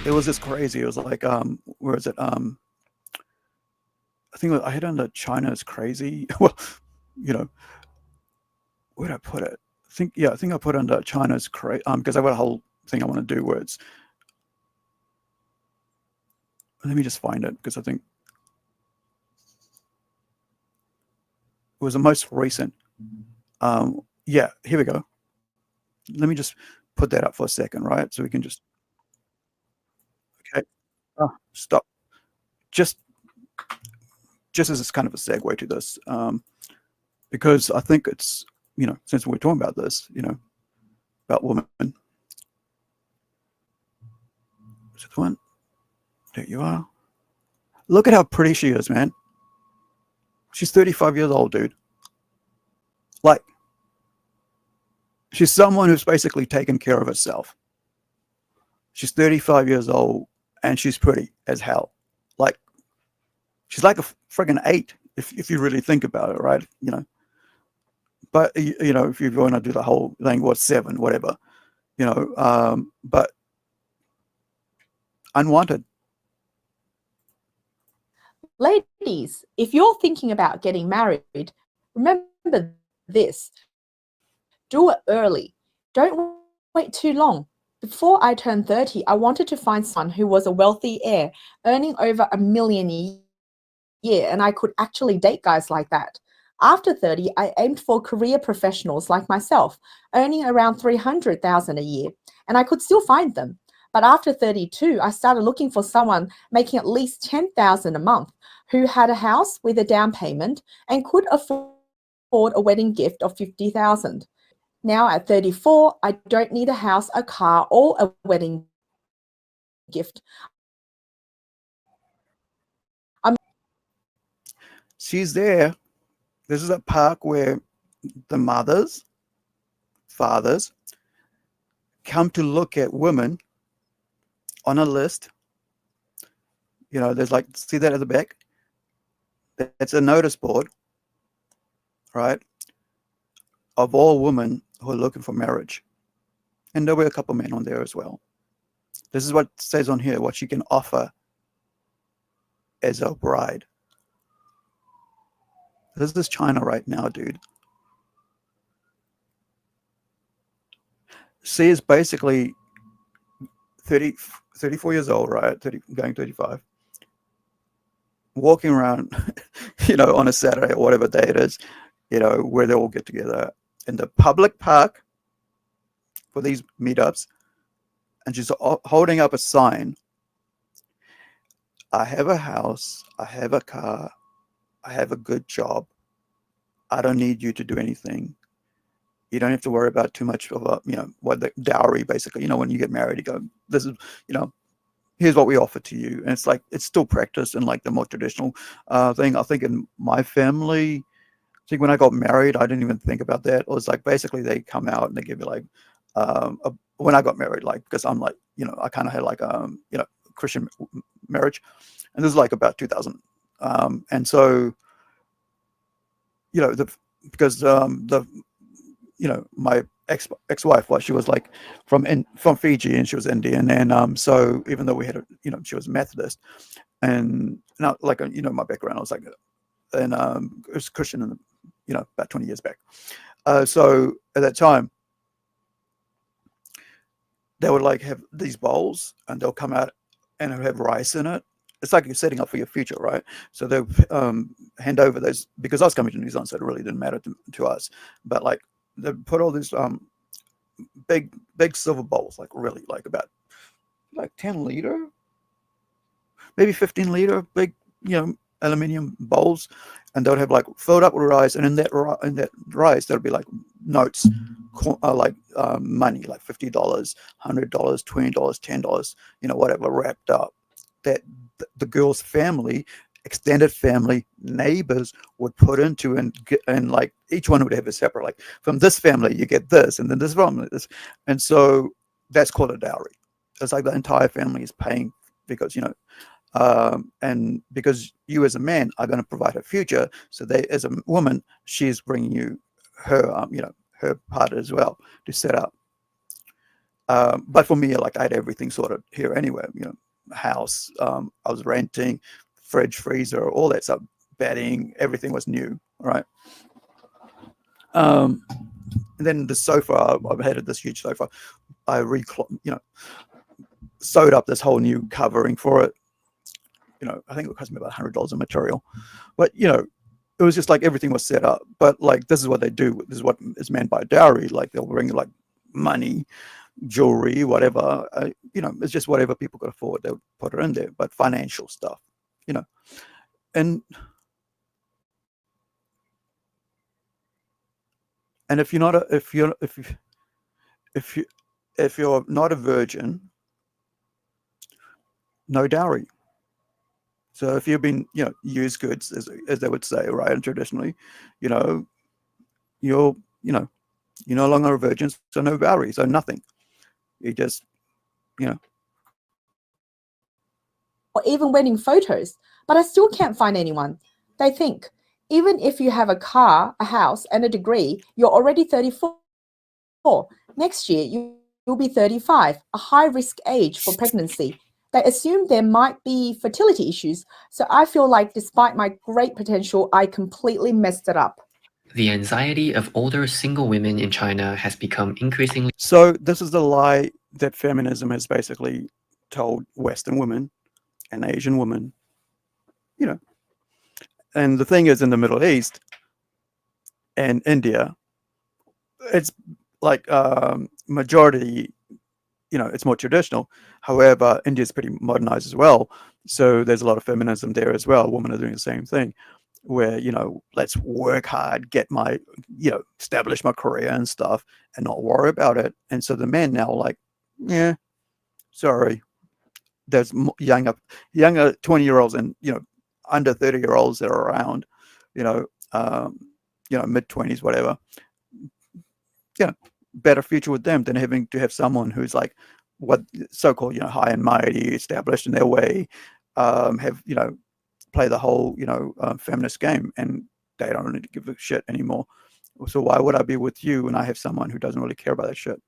it was just crazy. It was like, where is it? I think I hit under China is crazy. Well, you know, where did I put it? I think I put under China's crazy, because I've got a whole thing I want to do where it's. Let me just find it because I think it was the most recent. Yeah, here we go. Let me just put that up for a second, right? So we can just okay. Stop. Just as it's kind of a segue to this, because I think it's since we're talking about this, about women. Is it the one? There you are. Look at how pretty she is, man. She's 35 years old, dude. Like, she's someone who's basically taken care of herself. She's 35 years old and she's pretty as hell. Like, she's like a friggin' 8 if you really think about it, right? But if you're going to do the whole thing, what 7, whatever, but unwanted. Ladies, if you're thinking about getting married, remember this. Do it early. Don't wait too long. Before I turned 30, I wanted to find someone who was a wealthy heir, earning over $1 million a year, and I could actually date guys like that. After 30, I aimed for career professionals like myself, earning around $300,000 a year, and I could still find them. But after 32, I started looking for someone making at least $10,000 a month, who had a house with a down payment and could afford a wedding gift of $50,000. Now at 34, I don't need a house, a car, or a wedding gift. She's there. This is a park where the mothers, fathers come to look at women on a list. There's like, see that at the back? It's a notice board, right, of all women who are looking for marriage. And there'll be a couple men on there as well. This is what it says on here, what she can offer as a bride. This is China right now, dude. She is basically 34 years old, right? 30, going 35. Walking around, on a Saturday or whatever day it is, where they all get together in the public park for these meetups. And she's holding up a sign. I have a house. I have a car. I have a good job. I don't need you to do anything. You don't have to worry about too much of what the dowry, basically. When you get married, you go, this is, here's what we offer to you. And it's like, it's still practiced in like the more traditional thing. I think in my family, when I got married, I didn't even think about that. It was like, basically they come out and they give you like, when I got married, like, because I'm like, I kind of had like, Christian marriage. And this is like about 2000. And so, because my ex-wife she was like from Fiji, and she was Indian, and so even though we had she was Methodist, and not like my background, I was like, and it was Christian in about 20 years back. So at that time, they would like have these bowls, and they'll come out and have rice in it. It's like you're setting up for your future, right? So they'll hand over those, because I was coming to New Zealand, so it really didn't matter to us. But like they put all these big silver bowls, like really like about like 10-liter, maybe 15-liter, big aluminium bowls, and they'll have like filled up with rice, and in that rice there'll be like notes, like money, like $50, $100, $20, $10, whatever, wrapped up, that the girl's family, extended family, neighbors would put into, and like each one would have a separate, like, from this family you get this, and then this family this, and so that's called a dowry. It's like the entire family is paying, because and because you as a man are going to provide her future, so they, as a woman, she's bringing you her her part as well to set up. But for me, like I had everything sorted here anyway. House. I was renting, fridge, freezer, all that stuff, bedding, everything was new. Right. Um, and then the sofa. I've had this huge sofa. I sewed up this whole new covering for it. I think it cost me about $100 of material, but it was just like everything was set up. But like this is what they do. This is what is meant by dowry. Like they'll bring like money, jewelry, whatever. It's just whatever people could afford. They'll put it in there. But financial stuff, you know. And if you're not a, if you if you're not a virgin, no dowry. So if you've been used goods, as they would say, right, and traditionally, you know you're you know you're no longer a virgin, so no dowry, so nothing. You just you know or even wedding photos, but I still can't find anyone. They think, even if you have a car, a house, and a degree, you're already 34. Next year, you'll be 35, a high risk age for pregnancy. They assume there might be fertility issues, so I feel like despite my great potential, I completely messed it up. The anxiety of older single women in China has become increasingly. So this is the lie that feminism has basically told Western women and Asian women. You know, and the thing is, in the Middle East and India, it's like majority. It's more traditional. However, India is pretty modernized as well. So there's a lot of feminism there as well. Women are doing the same thing, where let's work hard, get my establish my career and stuff, and not worry about it. And so the men now are like, yeah, sorry. There's younger 20-year-olds and under 30-year-olds that are around, you know, um, mid 20s, whatever. Yeah, better future with them than having to have someone who's like what so-called high and mighty, established in their way, have play the whole feminist game, and they don't really give a shit anymore. So why would I be with you when I have someone who doesn't really care about that shit,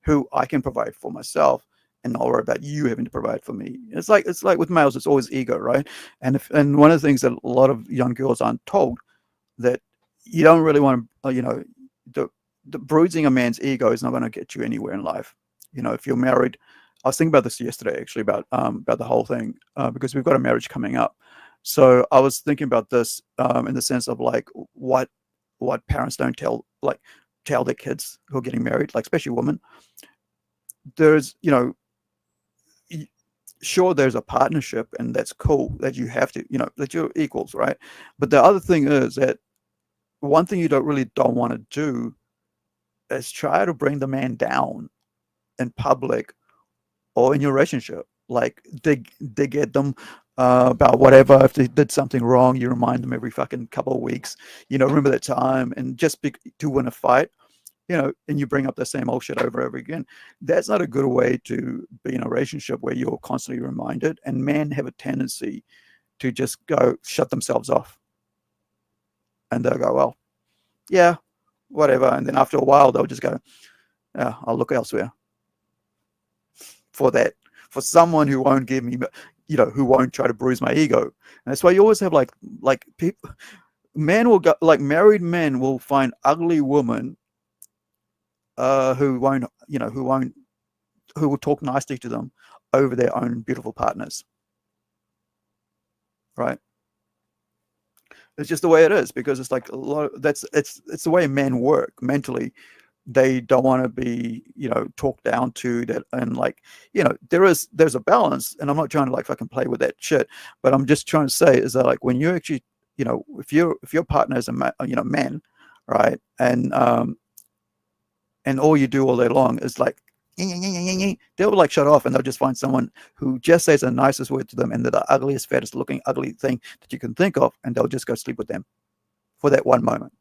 who I can provide for myself and not worry about you having to provide for me? It's like with males, it's always ego, right? And one of the things that a lot of young girls aren't told, that you don't really want to, the bruising a man's ego is not going to get you anywhere in life. If you're married, I was thinking about this yesterday actually, about the whole thing, because we've got a marriage coming up. So I was thinking about this, in the sense of like what parents don't tell their kids who are getting married, like especially women. There's sure, there's a partnership, and that's cool, that you have to that you're equals, right? But the other thing is that one thing you don't want to do is try to bring the man down in public or in your relationship. Like dig at them, about whatever. If they did something wrong, you remind them every fucking couple of weeks. Remember that time, and just to win a fight. And you bring up the same old shit over and over again. That's not a good way to be in a relationship where you're constantly reminded. And men have a tendency to just go shut themselves off, and they'll go, well, yeah, whatever. And then after a while, they'll just go, yeah, I'll look elsewhere for that, for someone who won't give me, who won't try to bruise my ego. And that's why you always have like people, men will go, like married men will find ugly women, who won't, who will talk nicely to them over their own beautiful partners, right? It's just the way it is, because it's like a lot of, it's the way men work mentally. They don't want to be talked down to that, and like there's a balance, and I'm not trying to like fucking play with that shit, but I'm just trying to say is that like when you actually if your partner is a man, right, and all you do all day long is like they'll like shut off, and they'll just find someone who just says the nicest word to them, and they're the ugliest, fattest looking ugly thing that you can think of, and they'll just go sleep with them for that one moment,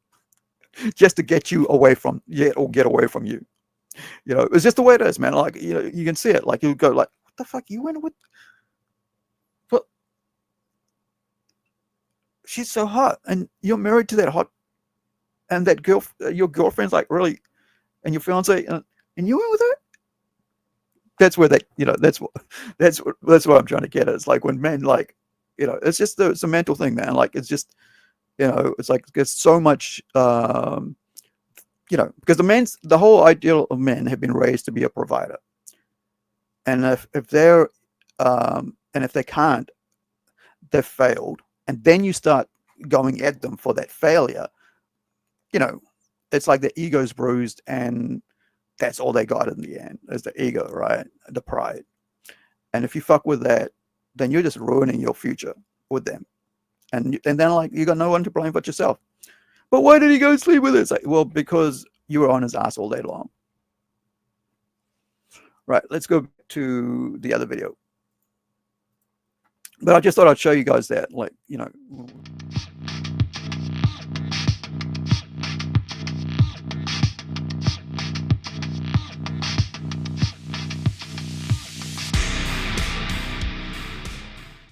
just to get you away from or get away from you. It's just the way it is, man. Like you can see it. Like you go like, what the fuck you went with? But she's so hot, and you're married to that hot, and that girl, your girlfriend's like really, and your fiance, and you went with her. that's where that, you know, that's what I'm trying to get at. It's like when men, like, you know, it's just it's a mental thing, man. Like, it's just, you know, it's like there's so much, you know, because the whole ideal of men have been raised to be a provider, and if they're and if they can't, they've failed, and then you start going at them for that failure. You know, it's like the ego's bruised, and that's all they got in the end is the ego, right? The pride. And if you fuck with that, then you're just ruining your future with them. And then, like, you got no one to blame but yourself. But why did he go sleep with us? Like, well, because you were on his ass all day long. Right, let's go to the other video. But I just thought I'd show you guys that, like, you know,